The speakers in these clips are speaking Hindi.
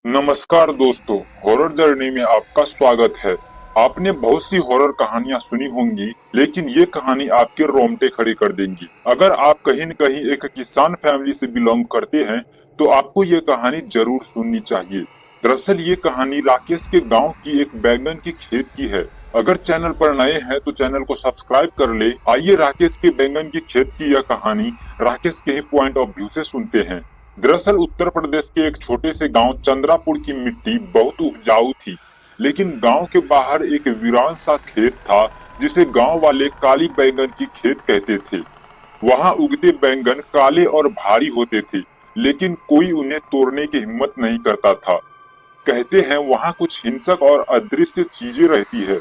नमस्कार दोस्तों, हॉरर जर्नी में आपका स्वागत है। आपने बहुत सी हॉरर कहानियां सुनी होंगी, लेकिन ये कहानी आपके रोंगटे खड़े कर देंगी। अगर आप कहीं न कहीं एक किसान फैमिली से बिलोंग करते हैं, तो आपको ये कहानी जरूर सुननी चाहिए। दरअसल ये कहानी राकेश के गांव की एक बैंगन के खेत की है। अगर चैनल पर नए हैं तो चैनल को सब्सक्राइब कर ले। आइए राकेश के बैंगन के खेत की यह कहानी राकेश के ही पॉइंट ऑफ व्यू से सुनते हैं। दरअसल उत्तर प्रदेश के एक छोटे से गांव चंद्रापुर की मिट्टी बहुत उपजाऊ थी, लेकिन गांव के बाहर एक वीरान सा खेत था जिसे गांव वाले काली बैंगन की खेत कहते थे। वहां उगते बैंगन काले और भारी होते थे, लेकिन कोई उन्हें तोड़ने की हिम्मत नहीं करता था। कहते हैं वहां कुछ हिंसक और अदृश्य चीजें रहती है।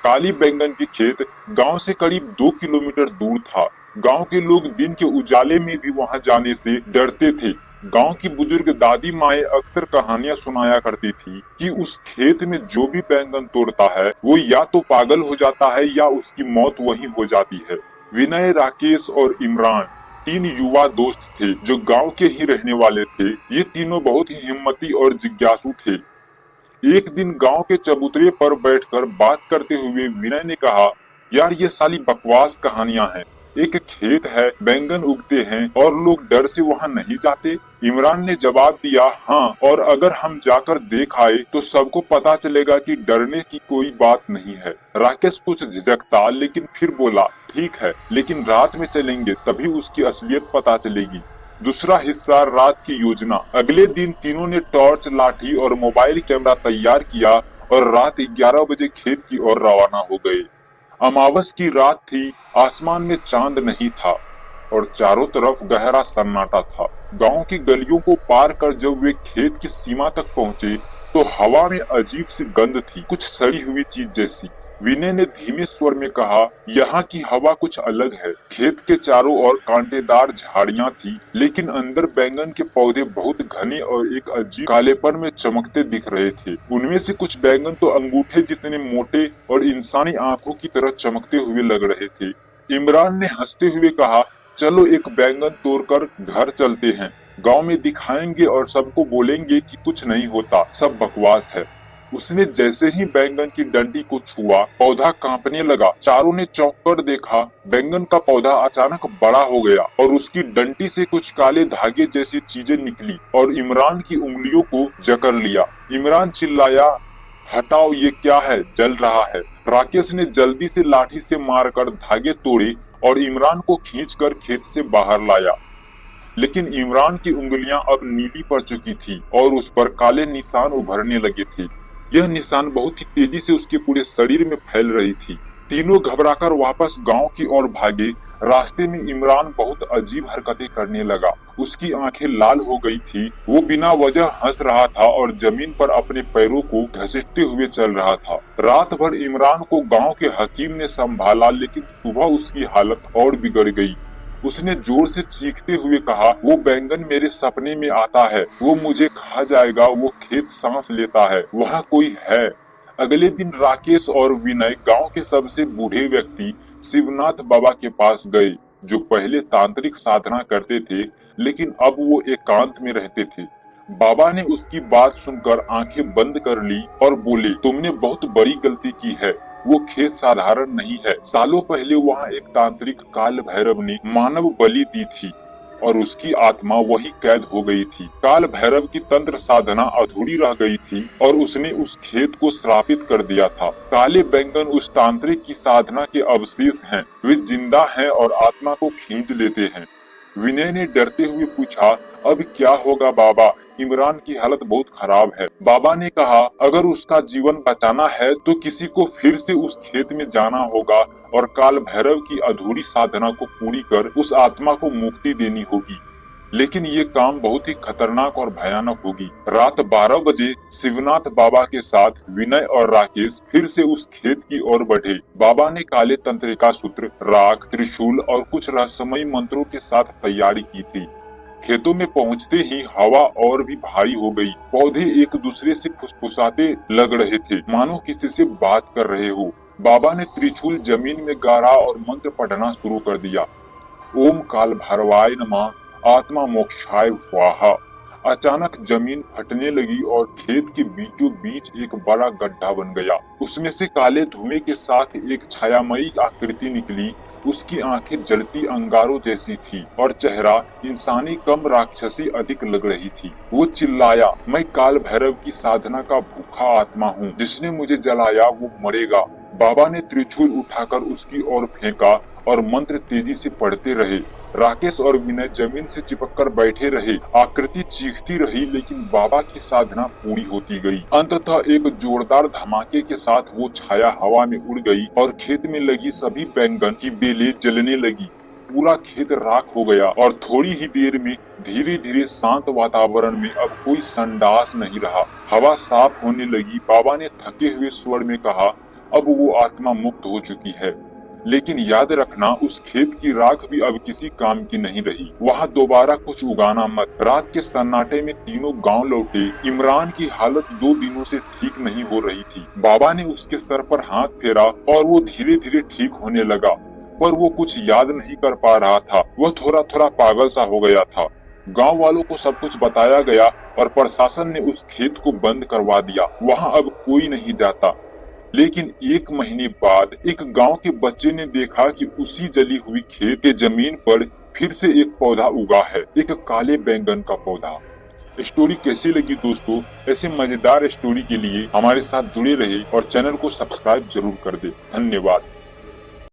काली बैंगन की खेत गांव से करीब 2 किलोमीटर दूर था। गांव के लोग दिन के उजाले में भी वहां जाने से डरते थे। गांव की बुजुर्ग दादी माएं अक्सर कहानियां सुनाया करती थी कि उस खेत में जो भी बैंगन तोड़ता है वो या तो पागल हो जाता है या उसकी मौत वहीं हो जाती है। विनय, राकेश और इमरान तीन युवा दोस्त थे जो गांव के ही रहने वाले थे। ये तीनों बहुत ही हिम्मती और जिज्ञासु थे। एक दिन गांव के चबूतरे पर बैठकर बात करते हुए विनय ने कहा, यार ये साली बकवास कहानियां हैं। एक खेत है, बैंगन उगते हैं और लोग डर से वहां नहीं जाते। इमरान ने जवाब दिया, हाँ, और अगर हम जाकर देख आए तो सबको पता चलेगा कि डरने की कोई बात नहीं है। राकेश कुछ झिझकता लेकिन फिर बोला, ठीक है, लेकिन रात में चलेंगे, तभी उसकी असलियत पता चलेगी। दूसरा हिस्सा, रात की योजना। अगले दिन तीनों ने टॉर्च, लाठी और मोबाइल कैमरा तैयार किया और रात 11 बजे खेत की ओर रवाना हो गए। अमावस की रात थी, आसमान में चांद नहीं था और चारों तरफ गहरा सन्नाटा था। गांव की गलियों को पार कर जब वे खेत की सीमा तक पहुंचे तो हवा में अजीब सी गंध थी, कुछ सड़ी हुई चीज जैसी। विनय ने धीमे स्वर में कहा, यहाँ की हवा कुछ अलग है। खेत के चारों ओर कांटेदार झाड़ियां थी, लेकिन अंदर बैंगन के पौधे बहुत घने और एक अजीब कालेपन में चमकते दिख रहे थे। उनमें से कुछ बैंगन तो अंगूठे जितने मोटे और इंसानी आंखों की तरह चमकते हुए लग रहे थे। इमरान ने हंसते हुए कहा, चलो एक बैंगन तोड़कर घर चलते हैं, गांव में दिखाएंगे और सबको बोलेंगे कि कुछ नहीं होता, सब बकवास है। उसने जैसे ही बैंगन की डंडी को छुआ, पौधा कांपने लगा। चारों ने चौंक कर देखा, बैंगन का पौधा अचानक बड़ा हो गया और उसकी डंडी से कुछ काले धागे जैसी चीजें निकली और इमरान की उंगलियों को जकड़ लिया। इमरान चिल्लाया, हटाओ, ये क्या है, जल रहा है। राकेश ने जल्दी से लाठी से मारकर धागे तोड़े और इमरान को खींचकर खेत से बाहर लाया। लेकिन इमरान की उंगलियां अब नीली पड़ चुकी थी और उस पर काले निशान उभरने लगे थे। यह निशान बहुत ही तेजी से उसके पूरे शरीर में फैल रही थी। तीनों घबराकर वापस गांव की ओर भागे। रास्ते में इमरान बहुत अजीब हरकतें करने लगा। उसकी आंखें लाल हो गई थी। वो बिना वजह हंस रहा था और जमीन पर अपने पैरों को घसीटते हुए चल रहा था। रात भर इमरान को गांव के हकीम ने संभाला, लेकिन सुबह उसकी हालत और बिगड़ गई। उसने जोर से चीखते हुए कहा, वो बैंगन मेरे सपने में आता है, वो मुझे खा जाएगा, वो खेत सांस लेता है, वहाँ कोई है। अगले दिन राकेश और विनय गांव के सबसे बूढ़े व्यक्ति शिवनाथ बाबा के पास गए, जो पहले तांत्रिक साधना करते थे, लेकिन अब वो एकांत में रहते थे। बाबा ने उसकी बात सुनकर आंखें बंद कर ली और बोले, तुमने बहुत बड़ी गलती की है। वो खेत साधारण नहीं है। सालों पहले वहाँ एक तांत्रिक काल भैरव ने मानव बलि दी थी और उसकी आत्मा वही कैद हो गई थी। काल भैरव की तंत्र साधना अधूरी रह गई थी और उसने उस खेत को श्रापित कर दिया था। काले बैंगन उस तांत्रिक की साधना के अवशेष हैं। वे जिंदा हैं और आत्मा को खींच लेते हैं। विनय ने डरते हुए पूछा, अब क्या होगा बाबा? इमरान की हालत बहुत खराब है। बाबा ने कहा, अगर उसका जीवन बचाना है तो किसी को फिर से उस खेत में जाना होगा और काल भैरव की अधूरी साधना को पूरी कर उस आत्मा को मुक्ति देनी होगी। लेकिन ये काम बहुत ही खतरनाक और भयानक होगी। रात 12 बजे शिवनाथ बाबा के साथ विनय और राकेश फिर से उस खेत की ओर बढ़े। बाबा ने काले तंत्रिका सूत्र, राख, त्रिशूल और कुछ रहस्यमयी मंत्रों के साथ तैयारी की थी। खेतों में पहुंचते ही हवा और भी भारी हो गई। पौधे एक दूसरे से फुसफुसाते लग रहे थे, मानो किसी से बात कर रहे हो। बाबा ने त्रिशूल जमीन में गाड़ा और मंत्र पढ़ना शुरू कर दिया। ओम काल भैरवाय नमः, आत्मा मोक्षाय स्वाहा। अचानक जमीन फटने लगी और खेत के बीचों बीच एक बड़ा गड्ढा बन गया। उसमें से काले धुएं के साथ एक छायामयी आकृति निकली। उसकी आंखें जलती अंगारों जैसी थी और चेहरा इंसानी कम राक्षसी अधिक लग रही थी। वो चिल्लाया, मैं काल भैरव की साधना का भूखा आत्मा हूँ, जिसने मुझे जलाया वो मरेगा। बाबा ने त्रिशूल उठाकर उसकी ओर फेंका और मंत्र तेजी से पढ़ते रहे। राकेश और विनय जमीन से चिपककर बैठे रहे। आकृति चीखती रही लेकिन बाबा की साधना पूरी होती गई। अंततः एक जोरदार धमाके के साथ वो छाया हवा में उड़ गई और खेत में लगी सभी बैंगन की बेलें जलने लगी। पूरा खेत राख हो गया और थोड़ी ही देर में धीरे धीरे शांत वातावरण में अब कोई संडास नहीं रहा। हवा साफ होने लगी। बाबा ने थके हुए स्वर में कहा, अब वो आत्मा मुक्त हो चुकी है, लेकिन याद रखना उस खेत की राख भी अब किसी काम की नहीं रही। वहाँ दोबारा कुछ उगाना मत। रात के सन्नाटे में तीनों गांव लौटे। इमरान की हालत 2 दिनों से ठीक नहीं हो रही थी। बाबा ने उसके सर पर हाथ फेरा और वो धीरे धीरे ठीक होने लगा, पर वो कुछ याद नहीं कर पा रहा था। वह थोड़ा थोड़ा पागल सा हो गया था। गांव वालों को सब कुछ बताया गया और प्रशासन ने उस खेत को बंद करवा दिया। वहाँ अब कोई नहीं जाता। लेकिन 1 महीने बाद एक गांव के बच्चे ने देखा कि उसी जली हुई खेत के जमीन पर फिर से एक पौधा उगा है, एक काले बैंगन का पौधा। स्टोरी कैसी लगी दोस्तों? ऐसे मजेदार स्टोरी के लिए हमारे साथ जुड़े रहे और चैनल को सब्सक्राइब जरूर कर दे। धन्यवाद।